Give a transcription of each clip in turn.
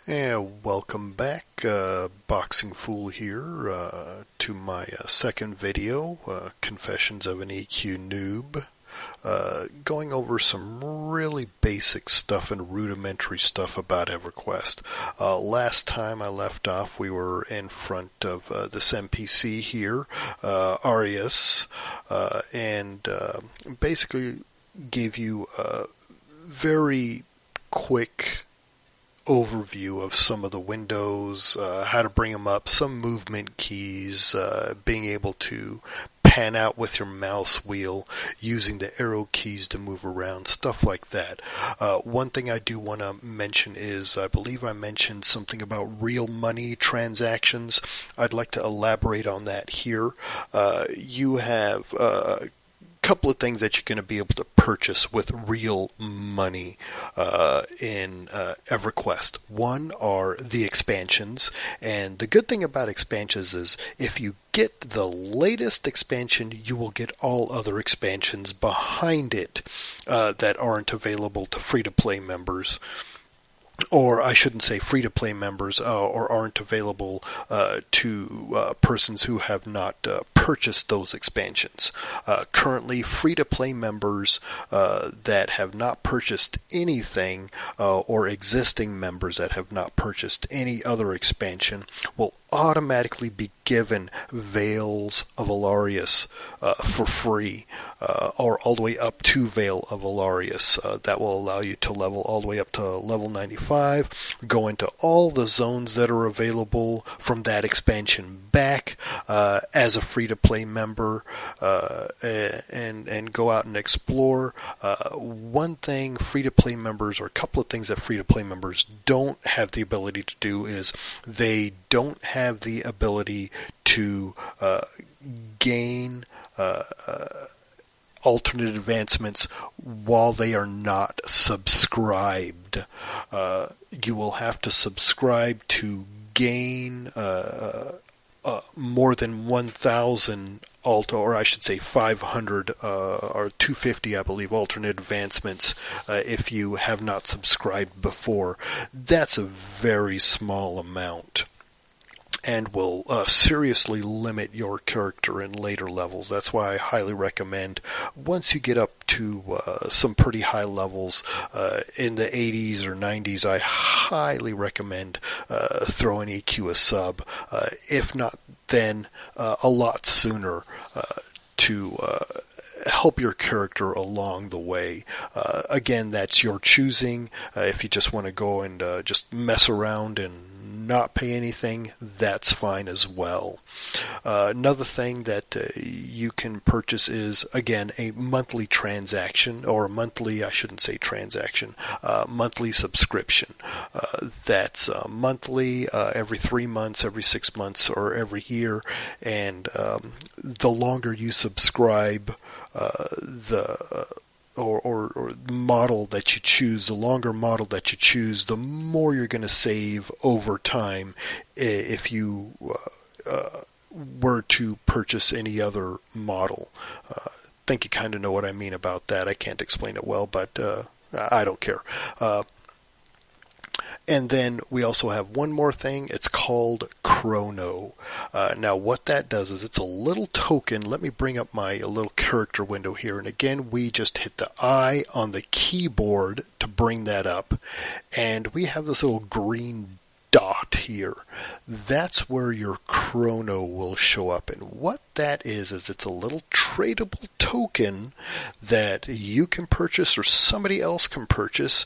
And welcome back, Boxing Fool here, to my second video, Confessions of an EQ Noob, going over some really basic stuff and rudimentary stuff about EverQuest. Last time I left off, we were in front of this NPC here, Arius, and basically gave you a very quick overview of some of the windows, how to bring them up, some movement keys, being able to pan out with your mouse wheel, using the arrow keys to move around, stuff like that. One thing I do want to mention is I believe I mentioned something about real money transactions. I'd like to elaborate on that here. You have couple of things that you're going to be able to purchase with real money in EverQuest. One are the expansions, and the good thing about expansions is if you get the latest expansion, you will get all other expansions behind it that aren't available to free-to-play members. Or I shouldn't say free-to-play members, or aren't available to persons who have not purchased those expansions. Currently, free-to-play members that have not purchased anything, or existing members that have not purchased any other expansion, will automatically be given Veils of Alarius for free, or all the way up to Veil of Alarius. That will allow you to level all the way up to level 95, go into all the zones that are available from that expansion back as a free-to-play member, and go out and explore. One thing free-to-play members, or a couple of things that free-to-play members don't have the ability to do, is they don't have the ability to gain alternate advancements while they are not subscribed. You will have to subscribe to gain more than 1,000 or I should say 500 or 250, I believe, alternate advancements if you have not subscribed before. That's a very small amount, and will seriously limit your character in later levels. That's why I highly recommend, once you get up to some pretty high levels in the 80s or 90s, I highly recommend throwing EQ a sub, if not then a lot sooner, to help your character along the way. Again, that's your choosing. If you just want to go and just mess around and not pay anything, that's fine as well. Another thing that you can purchase is, again, a monthly transaction, or a monthly, I shouldn't say transaction, monthly subscription. That's monthly, every 3 months, every 6 months, or every year, and the longer you subscribe, the model that you choose, the longer model that you choose, the more you're going to save over time if you were to purchase any other model. I think you kind of know what I mean about that. I can't explain it well, but I don't care. And then we also have one more thing. It's called Chrono. Now what that does is it's a little token. Let me bring up my little character window here. And again, we just hit the I on the keyboard to bring that up. And we have this little green dot here. That's where your chrono will show up, and what that is it's a little tradable token that you can purchase, or somebody else can purchase,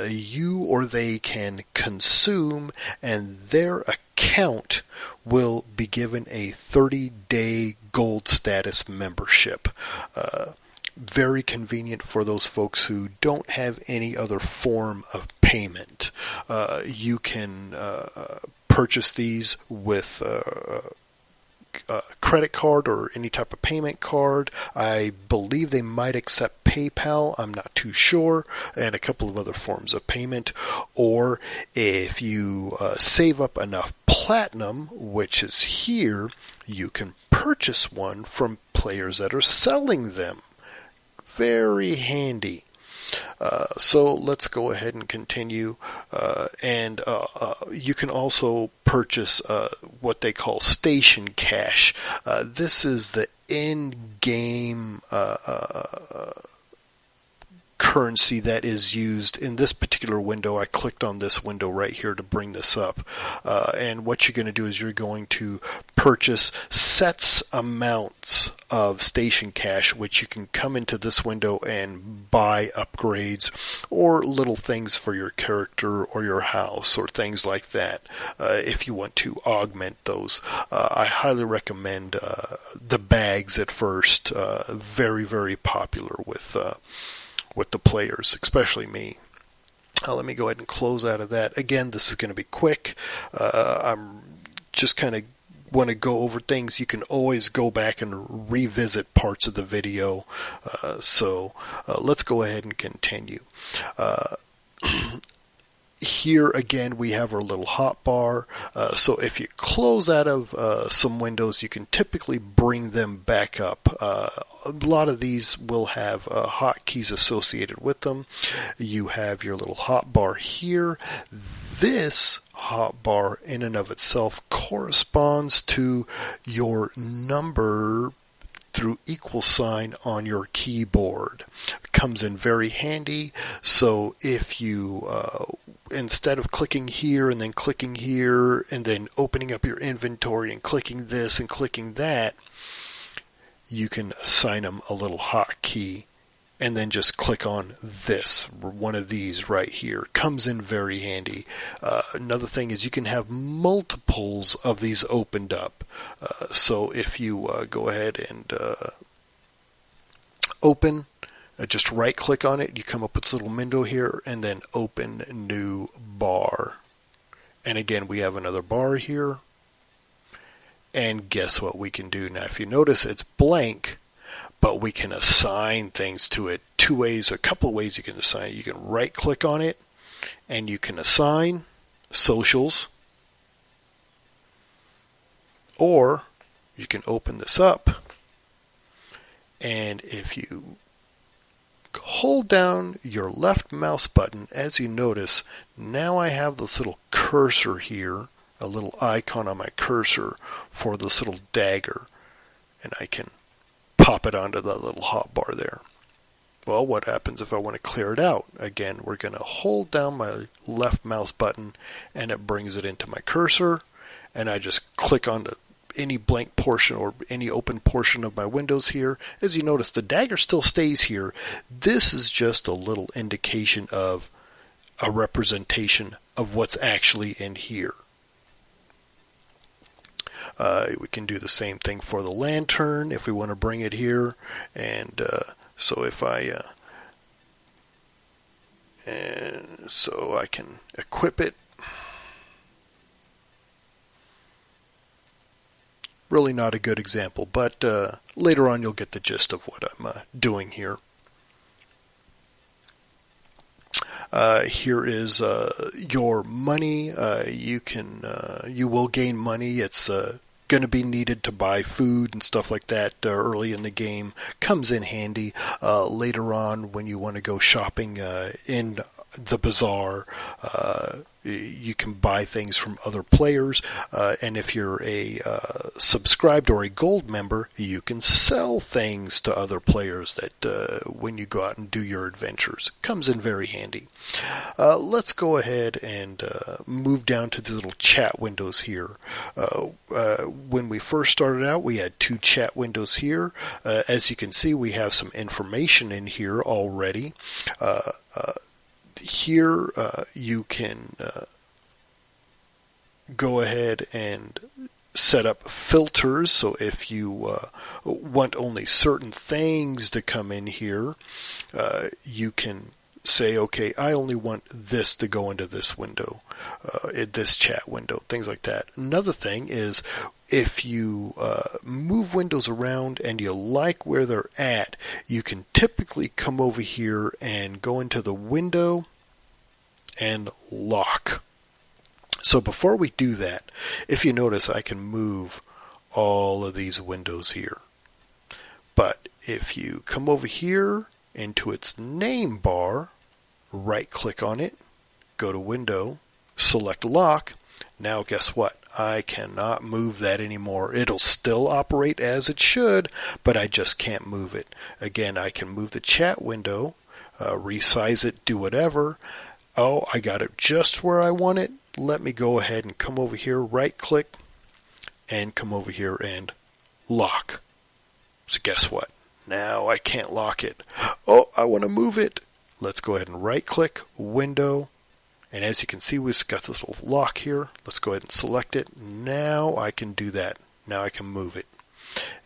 you or they can consume, and their account will be given a 30-day gold status membership. Very convenient for those folks who don't have any other form of payment. You can purchase these with a credit card or any type of payment card. I believe they might accept PayPal. I'm not too sure. And a couple of other forms of payment. Or if you save up enough platinum, which is here, you can purchase one from players that are selling them. Very handy. So let's go ahead and continue. And you can also purchase what they call station cash. This is the in-game currency that is used in this particular window. I clicked on this window right here to bring this up. And what you're going to do is you're going to purchase sets amounts of station cash, which you can come into this window and buy upgrades or little things for your character or your house or things like that. If you want to augment those, I highly recommend the bags at first. Very, very popular with the players, especially me. Let me go ahead and close out of that. Again, this is going to be quick. I'm just kind of want to go over things. You can always go back and revisit parts of the video. So let's go ahead and continue. Here again we have our little hotbar. So if you close out of some windows, you can typically bring them back up. A lot of these will have hotkeys associated with them. You have your little hotbar here. This hotbar in and of itself corresponds to your number through equal sign on your keyboard. It comes in very handy. So if you instead of clicking here and then clicking here and then opening up your inventory and clicking this and clicking that, you can assign them a little hotkey and then just click on this, one of these right here. Comes in very handy. Another thing is you can have multiples of these opened up. So if you go ahead and open, just right click on it, you come up with this little window here and then open new bar. And again, we have another bar here. And guess what we can do now? If you notice, it's blank, but we can assign things to it. Two ways, a couple of ways you can assign it. You can right click on it and you can assign socials, or you can open this up, and if you hold down your left mouse button, as you notice, now I have this little cursor here, a little icon on my cursor for this little dagger, and I can pop it onto the little hotbar there. Well, what happens if I want to clear it out? Again, we're going to hold down my left mouse button and it brings it into my cursor, and I just click on any blank portion or any open portion of my windows here. As you notice, the dagger still stays here. This is just a little indication of a representation of what's actually in here. We can do the same thing for the lantern if we want to bring it here. And so if I and so I can equip it. Really not a good example, but later on you'll get the gist of what I'm doing here. Here is your money. You will gain money. It's going to be needed to buy food and stuff like that early in the game. Comes in handy later on when you want to go shopping in the bazaar. You can buy things from other players, and if you're a subscribed or a gold member, you can sell things to other players that when you go out and do your adventures. Comes in very handy. Let's go ahead and move down to the little chat windows here. When we first started out, we had two chat windows here. As you can see, we have some information in here already. Here you can go ahead and set up filters. So if you want only certain things to come in here, you can say, okay, I only want this to go into this window, this chat window, things like that. Another thing is if you move windows around and you like where they're at, you can typically come over here and go into the window and lock. So before we do that, if you notice, I can move all of these windows here. But if you come over here into its name bar, right click on it, go to Window, select Lock. Now guess what? I cannot move that anymore. It'll still operate as it should, but I just can't move it. Again, I can move the chat window, resize it, do whatever. Oh, I got it just where I want it. Let me go ahead and come over here, right click, and come over here and lock. So guess what? Now I can't lock it. Oh, I want to move it. Let's go ahead and right click, Window, and as you can see, we've got this little lock here. Let's go ahead and select it. Now I can do that. Now I can move it.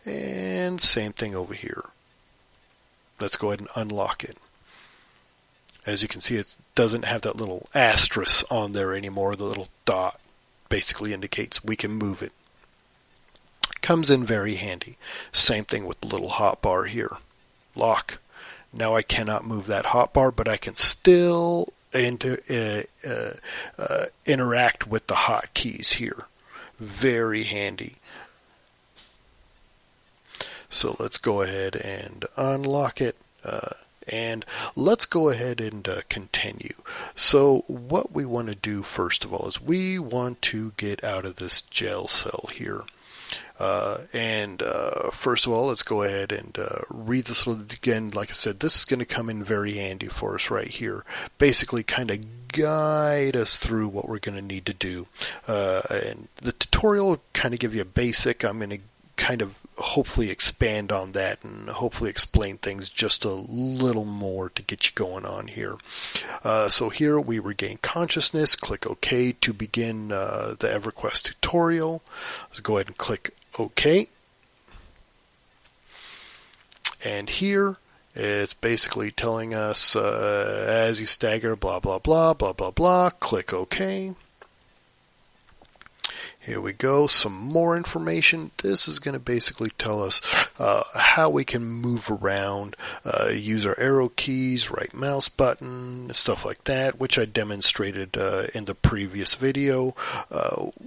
And same thing over here. Let's go ahead and unlock it. As you can see, it doesn't have that little asterisk on there anymore. The little dot basically indicates we can move it. Comes in very handy. Same thing with the little hotbar here. Lock. Now I cannot move that hotbar, but I can still interact with the hotkeys here. Very handy. So let's go ahead and unlock it. And let's go ahead and continue. So what we want to do first of all is we want to get out of this jail cell here. First of all, let's go ahead and read this again. Like I said, this is going to come in very handy for us right here. Basically kind of guide us through what we're going to need to do. And the tutorial will kind of give you a basic. I'm going to kind of hopefully expand on that and hopefully explain things just a little more to get you going on here. So here we regain consciousness. Click OK to begin the EverQuest tutorial. Let's go ahead and click OK. And here it's basically telling us as you stagger, blah, blah, blah, blah, blah, blah. Click OK. Here we go, some more information. This is going to basically tell us how we can move around, use our arrow keys, right mouse button, stuff like that, which I demonstrated in the previous video.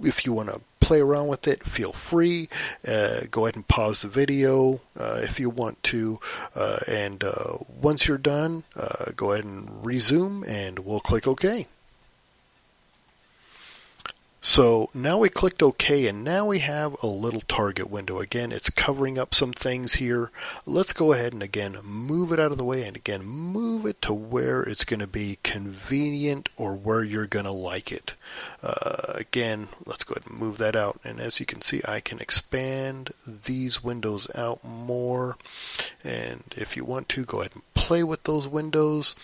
If you want to play around with it, feel free. Go ahead and pause the video if you want to. And once you're done, go ahead and resume and we'll click OK. So now we clicked OK, and now we have a little target window. Again, it's covering up some things here. Let's go ahead and again move it out of the way, and again move it to where it's going to be convenient or where you're going to like it. Again, let's go ahead and move that out, and as you can see, I can expand these windows out more, and if you want to, go ahead and play with those windows.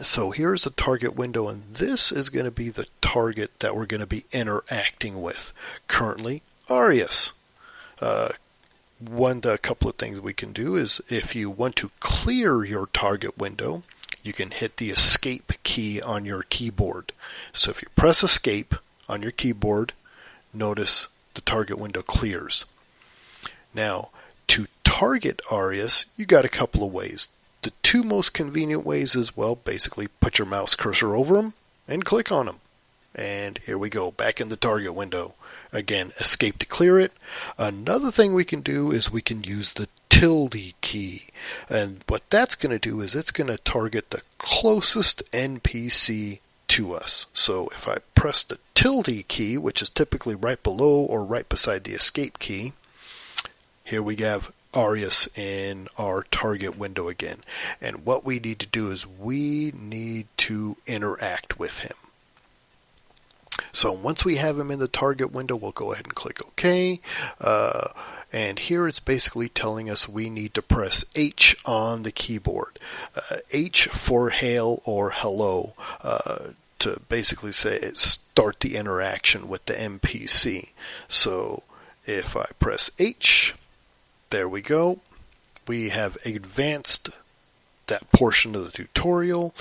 So here's the target window, and this is going to be the target that we're going to be interacting with. Currently, Arius. A couple of things we can do is if you want to clear your target window, you can hit the escape key on your keyboard. So if you press escape on your keyboard, notice the target window clears. Now, to target Arius, you got a couple of ways. The two most convenient ways is, well, basically put your mouse cursor over them and click on them. And here we go, back in the target window. Again, escape to clear it. Another thing we can do is we can use the tilde key. And what that's going to do is it's going to target the closest NPC to us. So if I press the tilde key, which is typically right below or right beside the escape key, here we have Arius in our target window again. And what we need to do is we need to interact with him. So once we have him in the target window, we'll go ahead and click OK. And here it's basically telling us we need to press H on the keyboard. H for hail or hello, to basically say start the interaction with the NPC. So if I press H, there we go. We have advanced that portion of the tutorial,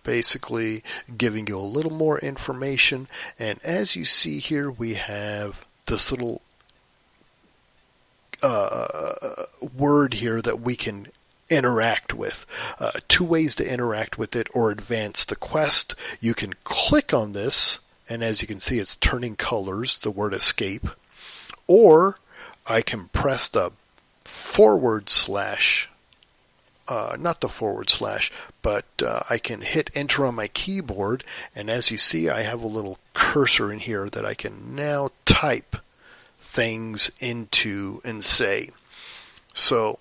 basically giving you a little more information. And as you see here, we have this little word here that we can interact with. Two ways to interact with it or advance the quest. You can click on this, and as you can see, it's turning colors, the word escape. Or I can press the / not the forward slash, but I can hit enter on my keyboard, and as you see, I have a little cursor in here that I can now type things into and say. So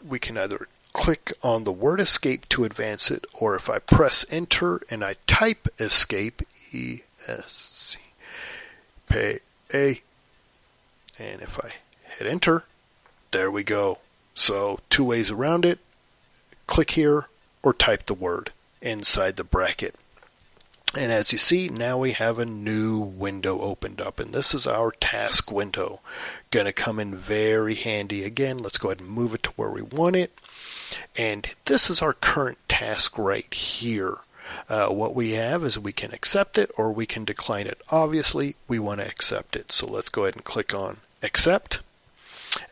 we can either click on the word escape to advance it, or if I press enter and I type escape, E-S-C-P-A, and if I hit enter, there we go. So 2 ways around it: click here or type the word inside the bracket. And as you see, now we have a new window opened up, and this is our task window. Going to come in very handy. Again, let's go ahead and move it to where we want it. And this is our current task right here. What we have is we can accept it or we can decline it. Obviously, we want to accept it. So let's go ahead and click on accept.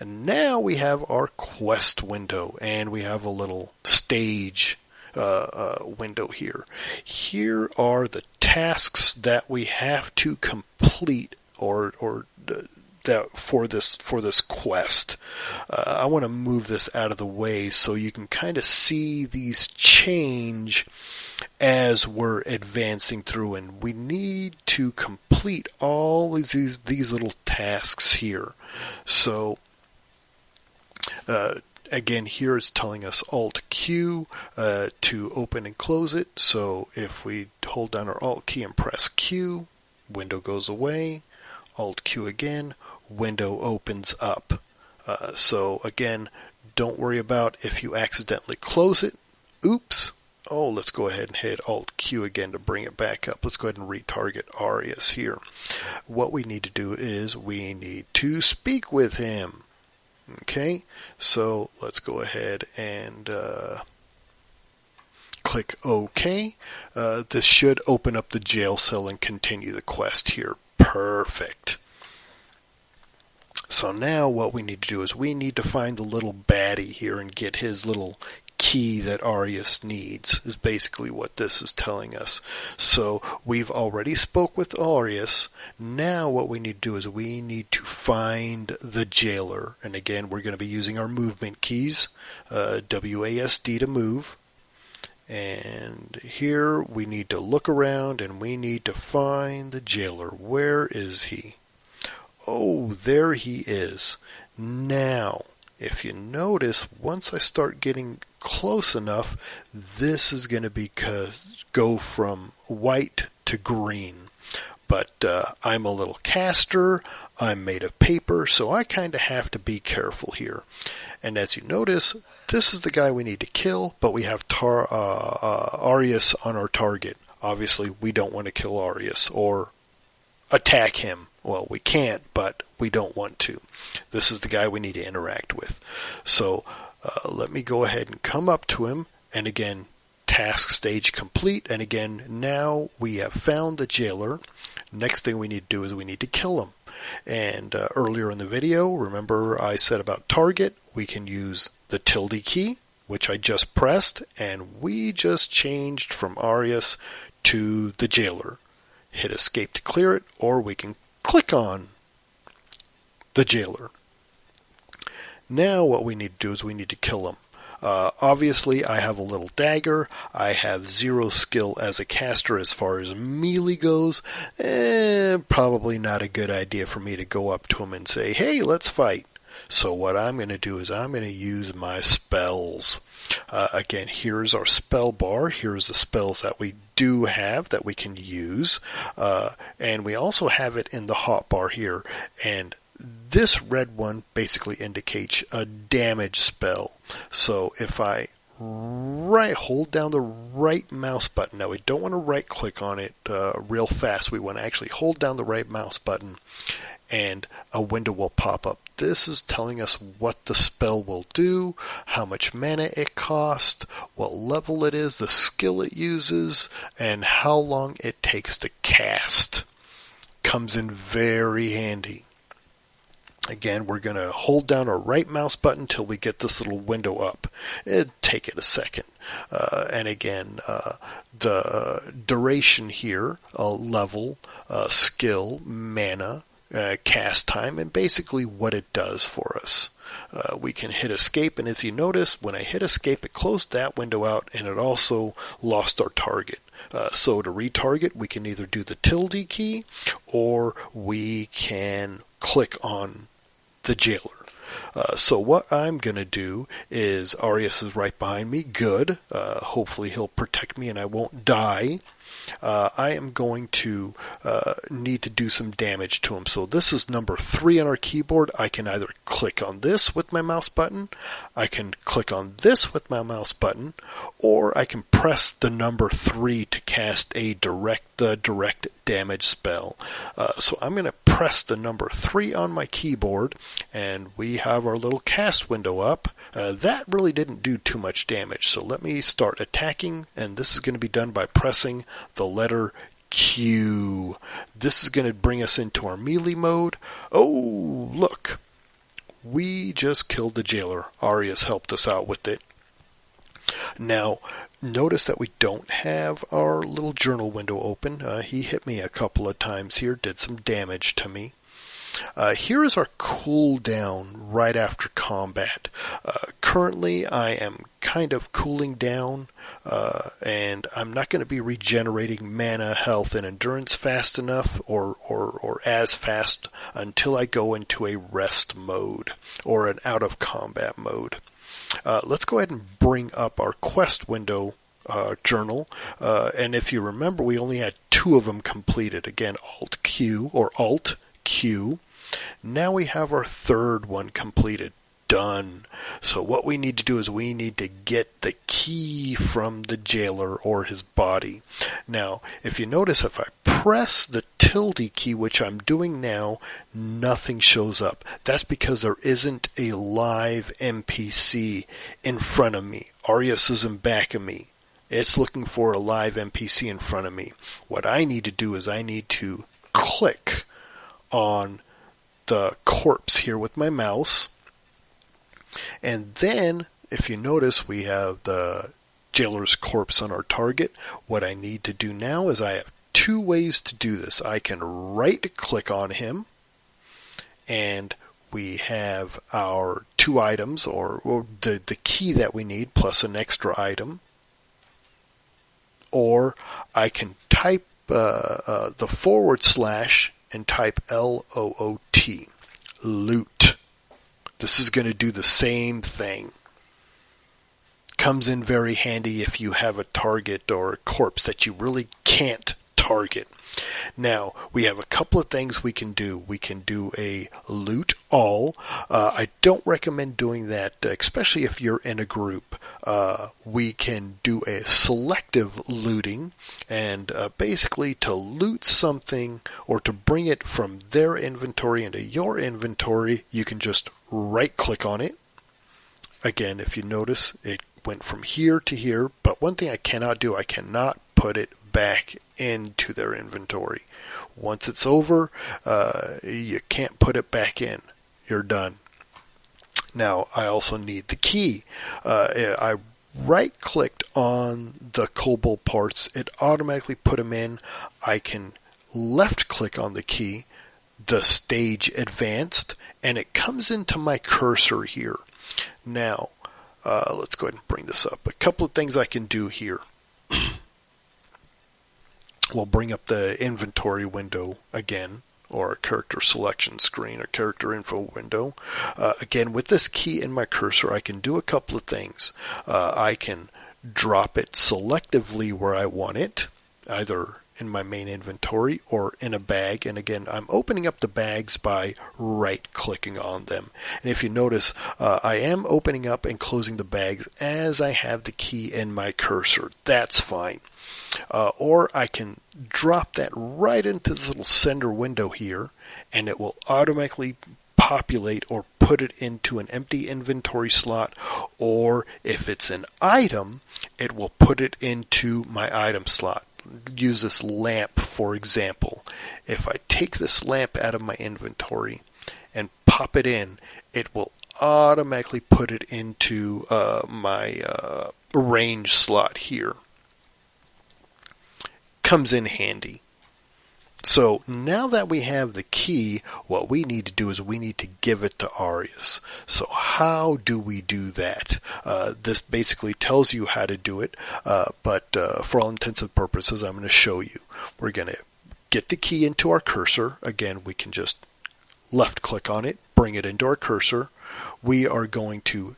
And now we have our quest window, and we have a little stage window here. Here are the tasks that we have to complete that for this quest. I want to move this out of the way so you can kind of see these change as we're advancing through, and we need to complete all these little tasks here. So again, here it's telling us Alt Q to open and close it. So if we hold down our Alt key and press Q, window goes away. Alt Q again, window opens up. So again, don't worry about if you accidentally close it. Oops. Oh, let's go ahead and hit Alt Q again to bring it back up. Let's go ahead and retarget Arius here. What we need to do is we need to speak with him. Okay, so let's go ahead and click OK. This should open up the jail cell and continue the quest here. Perfect. So now what we need to do is we need to find the little baddie here and get his little key that Arius needs, is basically what this is telling us. So we've already spoke with Arius. Now what we need to do is we need to find the jailer. And again, we're going to be using our movement keys, WASD to move. And here we need to look around and we need to find the jailer. Where is he? Oh, there he is. Now, if you notice, once I start getting close enough, this is going to go from white to green. But I'm a little caster, I'm made of paper, so I kind of have to be careful here. And as you notice, this is the guy we need to kill, but we have Arius on our target. Obviously, we don't want to kill Arius or attack him. Well, we can't, but we don't want to. This is the guy we need to interact with. So let me go ahead and come up to him, and again, task stage complete. And again, now we have found the jailer. Next thing we need to do is we need to kill him. And earlier in the video, remember I said about target, we can use the tilde key, which I just pressed, and we just changed from Arius to the jailer. Hit escape to clear it, or we can click on the jailer. Now what we need to do is we need to kill him. Obviously, I have a little dagger. I have 0 skill as a caster as far as melee goes. Probably not a good idea for me to go up to him and say, hey, let's fight. So what I'm going to do is I'm going to use my spells. Again, here's our spell bar. Here's the spells that we do have that we can use. And we also have it in the hotbar here. And this red one basically indicates a damage spell. So if I hold down the right mouse button, now we don't want to right click on it real fast. We want to actually hold down the right mouse button and a window will pop up. This is telling us what the spell will do, how much mana it costs, what level it is, the skill it uses, and how long it takes to cast. Comes in very handy. Again, we're going to hold down our right mouse button until we get this little window up. It'll take it a second. And again, the duration here, level, skill, mana, cast time and basically what it does for us. We can hit escape, and if you notice, when I hit escape, it closed that window out, and it also lost our target. So to retarget, we can either do the tilde key, or we can click on the jailer. So what I'm going to do is, Arius is right behind me, good. Hopefully he'll protect me and I won't die. I am going to need to do some damage to him. So this is number 3 on our keyboard. I can either click on this with my mouse button, I can click on this with my mouse button, or I can press the number 3 to cast a direct damage spell. So I'm going to press the number 3 on my keyboard, and we have our little cast window up. That really didn't do too much damage, so let me start attacking, and this is going to be done by pressing the letter Q. This is going to bring us into our melee mode. Oh, look. We just killed the jailer. Arius helped us out with it. Now, notice that we don't have our little journal window open. He hit me a couple of times here, did some damage to me. Here is our cooldown right after combat. Currently, I am kind of cooling down, and I'm not going to be regenerating mana, health, and endurance fast enough or as fast until I go into a rest mode or an out-of-combat mode. Let's go ahead and bring up our quest window journal, and if you remember, we only had 2 of them completed. Again, Alt-Q or Alt-Q. Now we have our 3rd one completed. Done. So what we need to do is we need to get the key from the jailer or his body. Now, if you notice, if I press the tilde key, which I'm doing now, nothing shows up. That's because there isn't a live NPC in front of me. Arius is in back of me. It's looking for a live NPC in front of me. What I need to do is I need to click on the corpse here with my mouse. And then, if you notice, we have the jailer's corpse on our target. What I need to do now is I have 2 ways to do this. I can right-click on him, and we have our 2 items, or the key that we need, plus an extra item. Or I can type the / and type LOOT, loot. This is going to do the same thing. Comes in very handy if you have a target or a corpse that you really can't target. Now, we have a couple of things we can do. We can do a loot all. I don't recommend doing that, especially if you're in a group. We can do a selective looting, and basically to loot something or to bring it from their inventory into your inventory, you can just right-click on it. Again, if you notice, it went from here to here, but one thing I cannot do, I cannot put it back into their inventory. Once it's over, you can't put it back in. You're done. Now, I also need the key. I right-clicked on the cobalt parts. It automatically put them in. I can left-click on the key, the stage advanced, and it comes into my cursor here. Now, let's go ahead and bring this up. A couple of things I can do here. We'll bring up the inventory window again, or a character selection screen, or character info window. Again, with this key in my cursor, I can do a couple of things. I can drop it selectively where I want it, either in my main inventory or in a bag. And again, I'm opening up the bags by right-clicking on them. And if you notice, I am opening up and closing the bags as I have the key in my cursor. That's fine. Or I can drop that right into this little sender window here, and it will automatically populate or put it into an empty inventory slot, or if it's an item, it will put it into my item slot. Use this lamp, for example. If I take this lamp out of my inventory and pop it in, it will automatically put it into my range slot here. Comes in handy. So now that we have the key, what we need to do is we need to give it to Arius. So how do we do that? This basically tells you how to do it, but for all intents and purposes, I'm going to show you. We're going to get the key into our cursor. Again, we can just left click on it, bring it into our cursor. We are going to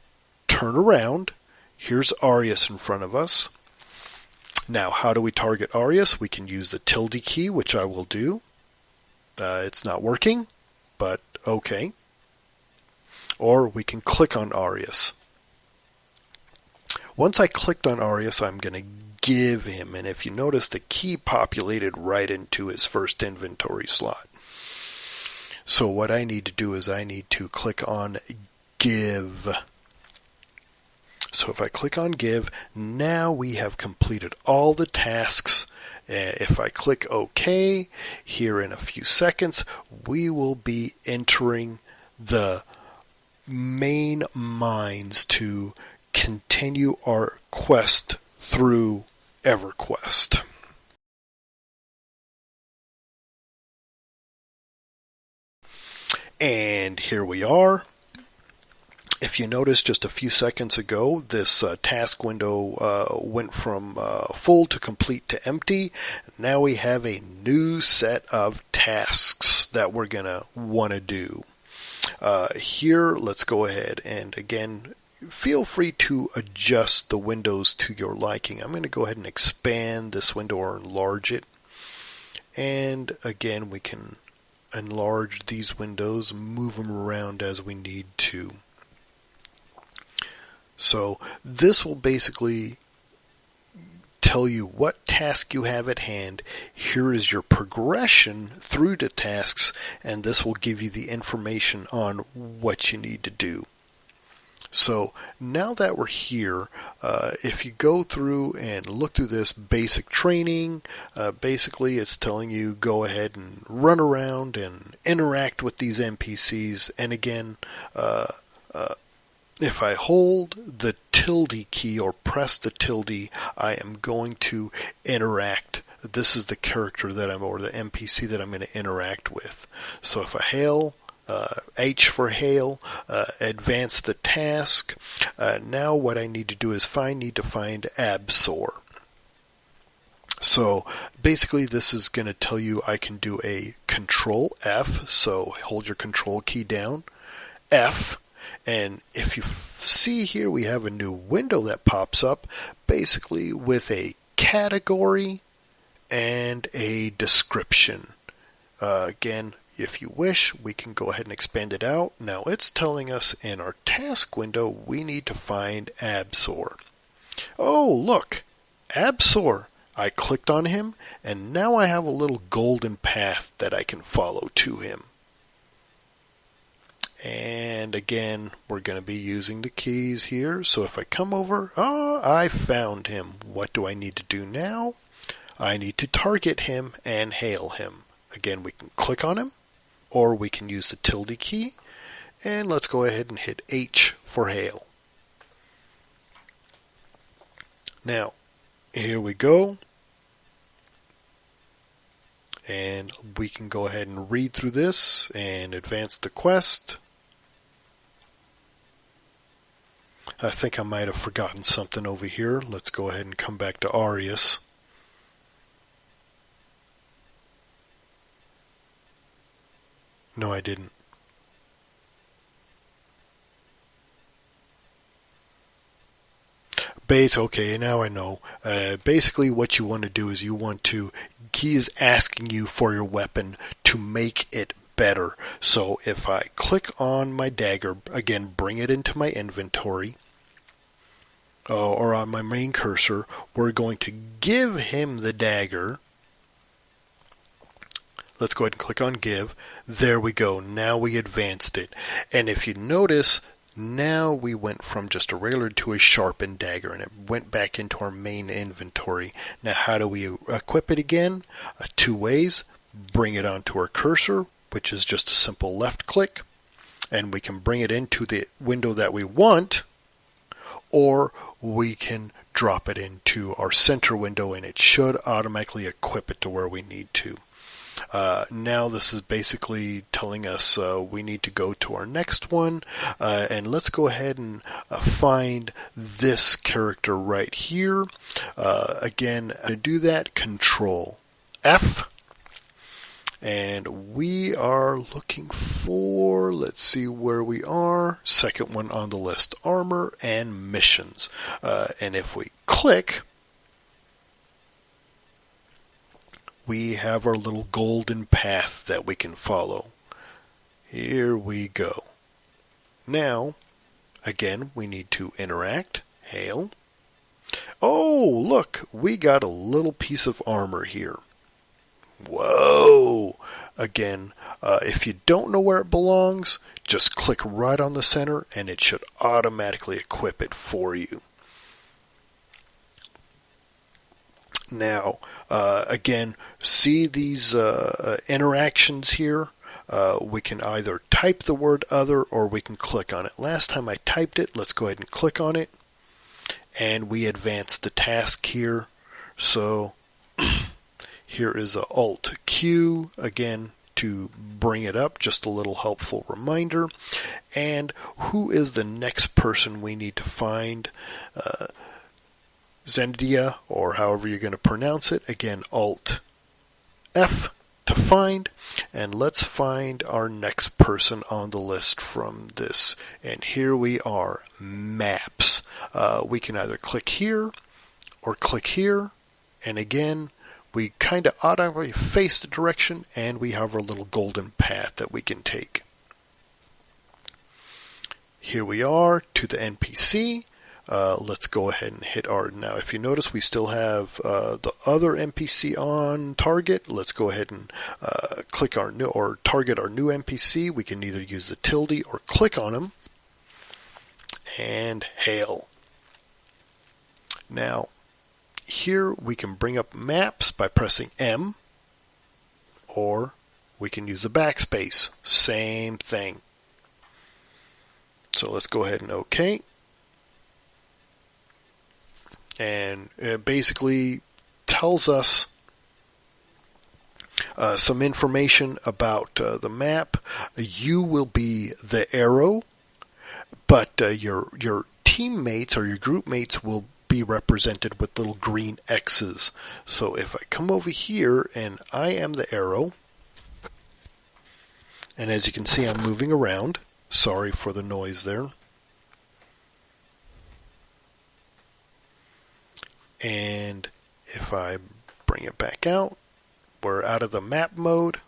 turn around. Here's Arius in front of us. Now, how do we target Arius? We can use the tilde key, which I will do. It's not working, but okay. Or we can click on Arius. Once I clicked on Arius, I'm going to give him, and if you notice, the key populated right into his first inventory slot. So what I need to do is I need to click on Give. So if I click on Give, now we have completed all the tasks. If I click OK, here in a few seconds, we will be entering the main mines to continue our quest through EverQuest. And here we are. If you notice, just a few seconds ago, this task window went from full to complete to empty. Now we have a new set of tasks that we're going to want to do. Here, let's go ahead and, again, feel free to adjust the windows to your liking. I'm going to go ahead and expand this window or enlarge it. And, again, we can enlarge these windows, move them around as we need to. So this will basically tell you what task you have at hand. Here is your progression through the tasks, and this will give you the information on what you need to do. So now that we're here, if you go through and look through this basic training, basically it's telling you go ahead and run around and interact with these NPCs. And again, if I hold the tilde key or press the tilde, I am going to interact. This is the character that or the NPC that I'm going to interact with. So if I hail, H for hail, advance the task. Now what I need to do is need to find Absol. So basically this is going to tell you I can do a Control F. So hold your Control key down, F. And if you see here, we have a new window that pops up, basically with a category and a description. Again, if you wish, we can go ahead and expand it out. Now it's telling us in our task window we need to find Absol. Oh, look, Absol. I clicked on him, and now I have a little golden path that I can follow to him. And again, we're going to be using the keys here. So if I come over, I found him. What do I need to do now? I need to target him and hail him. Again, we can click on him, or we can use the tilde key. And let's go ahead and hit H for hail. Now, here we go. And we can go ahead and read through this and advance the quest. I think I might have forgotten something over here. Let's go ahead and come back to Arius. No, I didn't. Okay, now I know. Basically what you want to do is he is asking you for your weapon to make it better. So if I click on my dagger, again, bring it into my inventory, or on my main cursor, we're going to give him the dagger. Let's go ahead and click on Give. There we go. Now we advanced it. And if you notice, now we went from just a regular to a sharpened dagger, and it went back into our main inventory. Now how do we equip it again? Two ways. Bring it onto our cursor, which is just a simple left click, and we can bring it into the window that we want, or we can drop it into our center window, and it should automatically equip it to where we need to. Now this is basically telling us we need to go to our next one, and let's go ahead and find this character right here. Again, to do that, Control F, and we are looking for, let's see where we are, second one on the list, Armor and Missions. And if we click, we have our little golden path that we can follow. Here we go. Now, again, we need to interact. Hail. Oh, look, we got a little piece of armor here. Whoa! Again, if you don't know where it belongs, just click right on the center and it should automatically equip it for you. Now, again, see these interactions here? We can either type the word other or we can click on it. Last time I typed it, let's go ahead and click on it. And we advance the task here. So here is a Alt Q, again, to bring it up, just a little helpful reminder. And who is the next person we need to find? Zendia, or however you're going to pronounce it. Again, Alt F to find, and let's find our next person on the list from this. And here we are, Maps. We can either click here or click here, and again, we kind of automatically face the direction, and we have our little golden path that we can take. Here we are to the NPC. Let's go ahead and hit our, now if you notice we still have the other NPC on target. Let's go ahead and click our new, or target our new NPC. We can either use the tilde or click on him and hail. Now here we can bring up maps by pressing M, or we can use the backspace, same thing. So let's go ahead and OK. And it basically tells us some information about the map. You will be the arrow, but your teammates or your group mates will be represented with little green X's. So if I come over here and I am the arrow, and as you can see I'm moving around. Sorry for the noise there. And if I bring it back out, we're out of the map mode.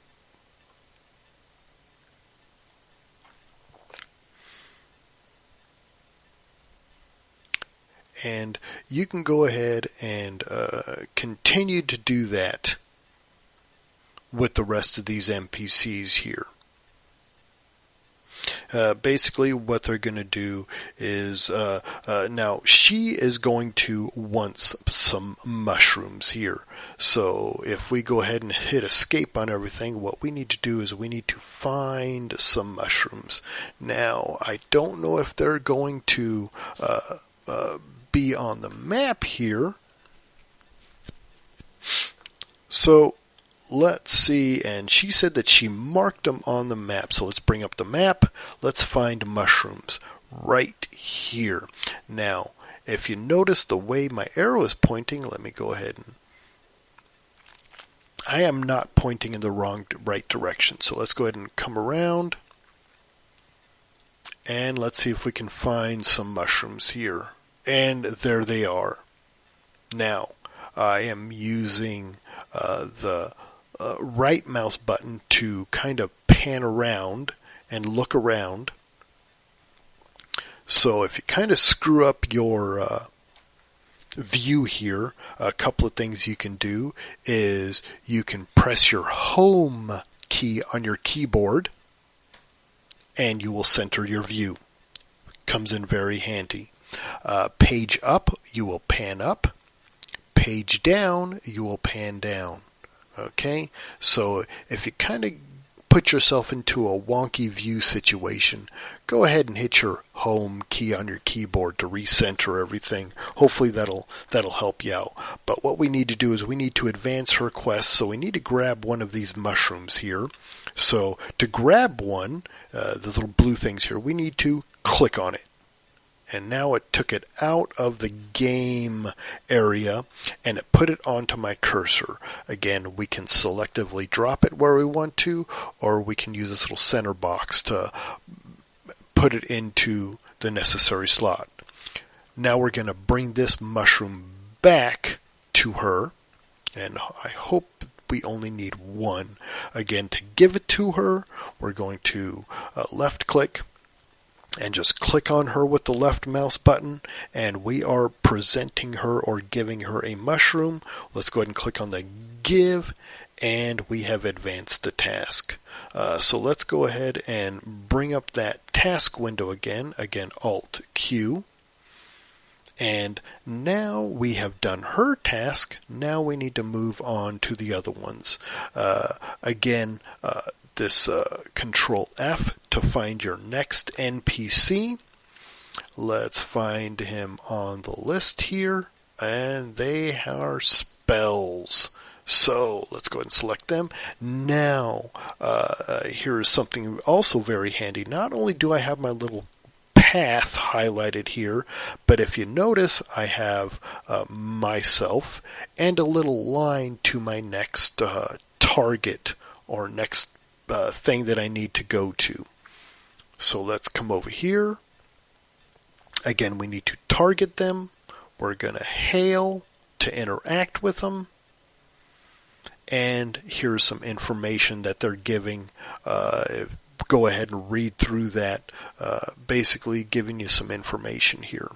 And you can go ahead and continue to do that with the rest of these NPCs here. Basically what they're going to do is, now she is going to want some mushrooms here. So if we go ahead and hit escape on everything, what we need to do is we need to find some mushrooms. Now I don't know if they're going to be on the map here. So let's see, and she said that she marked them on the map. So let's bring up the map. Let's find mushrooms right here. Now, if you notice the way my arrow is pointing, let me go ahead and I am not pointing in the right direction. So let's go ahead and come around. And let's see if we can find some mushrooms here. And there they are. Now, I am using the right mouse button to kind of pan around and look around. So if you kind of screw up your view here, a couple of things you can do is you can press your home key on your keyboard and you will center your view. Comes in very handy. Page up, you will pan up. Page down, you will pan down. Okay, so if you kind of put yourself into a wonky view situation, go ahead and hit your home key on your keyboard to recenter everything. Hopefully that'll help you out. But what we need to do is we need to advance her quest, so we need to grab one of these mushrooms here. So to grab one, those little blue things here, we need to click on it. And now it took it out of the game area and it put it onto my cursor. Again, we can selectively drop it where we want to, or we can use this little center box to put it into the necessary slot. Now we're going to bring this mushroom back to her, and I hope we only need one. Again, to give it to her, we're going to left click and just click on her with the left mouse button, and we are presenting her or giving her a mushroom. Let's go ahead and click on the give, and we have advanced the task. So let's go ahead and bring up that task window again Alt Q. And now we have done her task. Now we need to move on to the other ones. This Control F to find your next NPC. Let's find him on the list here, and they are spells. So let's go ahead and select them. Now, here's something also very handy. Not only do I have my little path highlighted here, but if you notice, I have myself and a little line to my next target or next thing that I need to go to. So let's come over here. Again, we need to target them. We're going to hail to interact with them. And here's some information that they're giving. Go ahead and read through that, basically giving you some information here.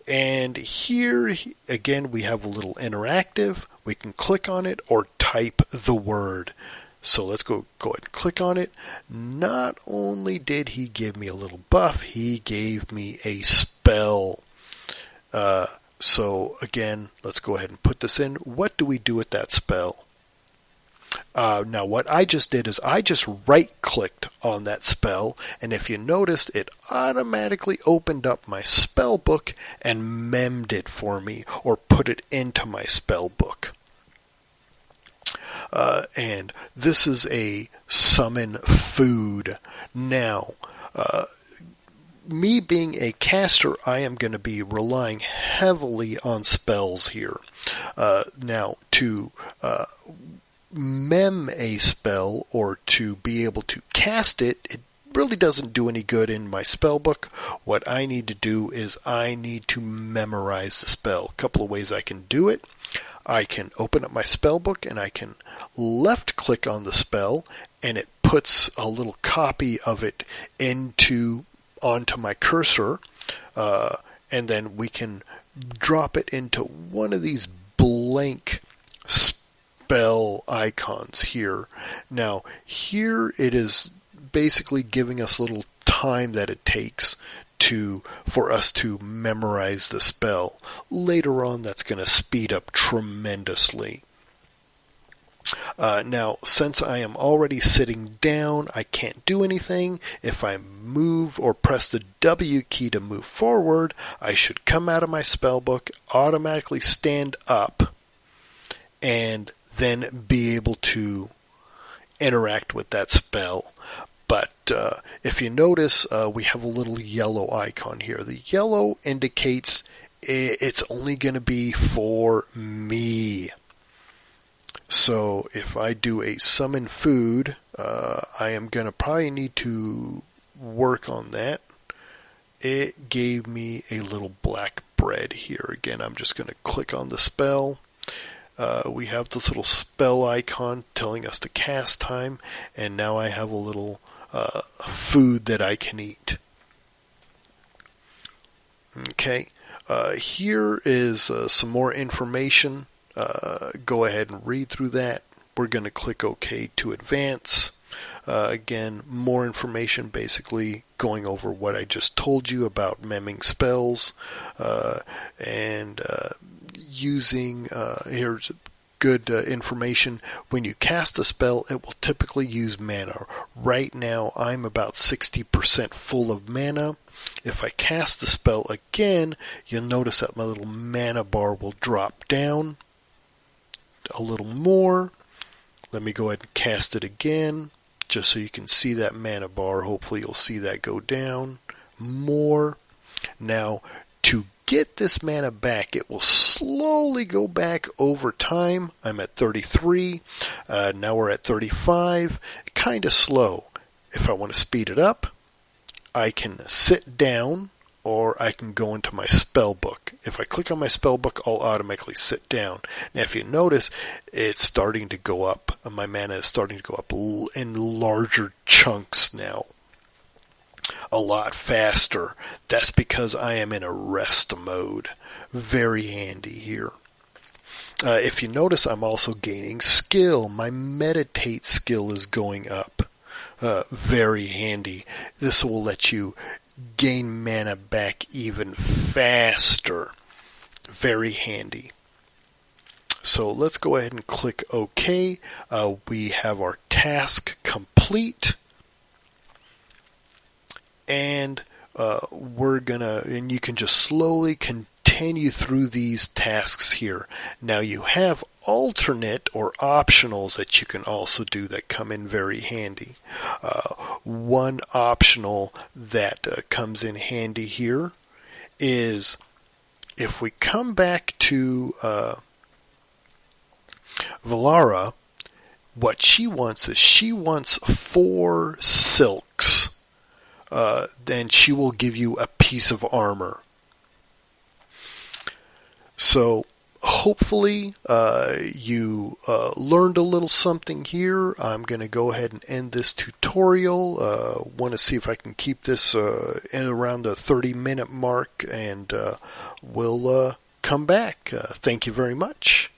And here, again, we have a little interactive. We can click on it or type the word. So let's go ahead and click on it. Not only did he give me a little buff, he gave me a spell. So again, let's go ahead and put this in. What do we do with that spell? Now what I just did is I just right-clicked on that spell, and if you noticed, it automatically opened up my spell book and memmed it for me, or put it into my spell book. And this is a summon food. Now, me being a caster, I am going to be relying heavily on spells here. Now, to mem a spell or to be able to cast it, it really doesn't do any good in my spell book. What I need to do is I need to memorize the spell. A couple of ways I can do it. I can open up my spell book and I can left click on the spell, and it puts a little copy of it onto my cursor, and then we can drop it into one of these blank spell icons here. Now here it is basically giving us a little time that it takes for us to memorize the spell. Later on, that's going to speed up tremendously. Now, since I am already sitting down, I can't do anything. If I move or press the W key to move forward, I should come out of my spellbook, automatically stand up, and then be able to interact with that spell. But if you notice, we have a little yellow icon here. The yellow indicates it's only going to be for me. So if I do a summon food, I am going to probably need to work on that. It gave me a little black bread here. Again, I'm just going to click on the spell. We have this little spell icon telling us to cast time, and now I have a little food that I can eat. Okay, here is some more information. Go ahead and read through that. We're going to click OK to advance. Again, more information basically going over what I just told you about memming spells and using here's good information. When you cast a spell, it will typically use mana. Right now, I'm about 60% full of mana. If I cast the spell again, you'll notice that my little mana bar will drop down a little more. Let me go ahead and cast it again, just so you can see that mana bar. Hopefully you'll see that go down more. Now, to get this mana back, it will slowly go back over time. I'm at 33. Now we're at 35. Kind of slow. If I want to speed it up, I can sit down, or I can go into my spell book. If I click on my spell book, I'll automatically sit down. Now if you notice, it's starting to go up. My mana is starting to go up in larger chunks now. A lot faster. That's because I am in a rest mode. Very handy here. If you notice, I'm also gaining skill. My meditate skill is going up. Very handy. This will let you gain mana back even faster. Very handy. So let's go ahead and click OK. We have our task complete. And and you can just slowly continue through these tasks here. Now you have alternate or optionals that you can also do that come in very handy. One optional that comes in handy here is if we come back to Valara, what she wants is she wants 4 silks. Then she will give you a piece of armor. So hopefully you learned a little something here. I'm going to go ahead and end this tutorial. Want to see if I can keep this in around the 30-minute mark, and we'll come back. Thank you very much.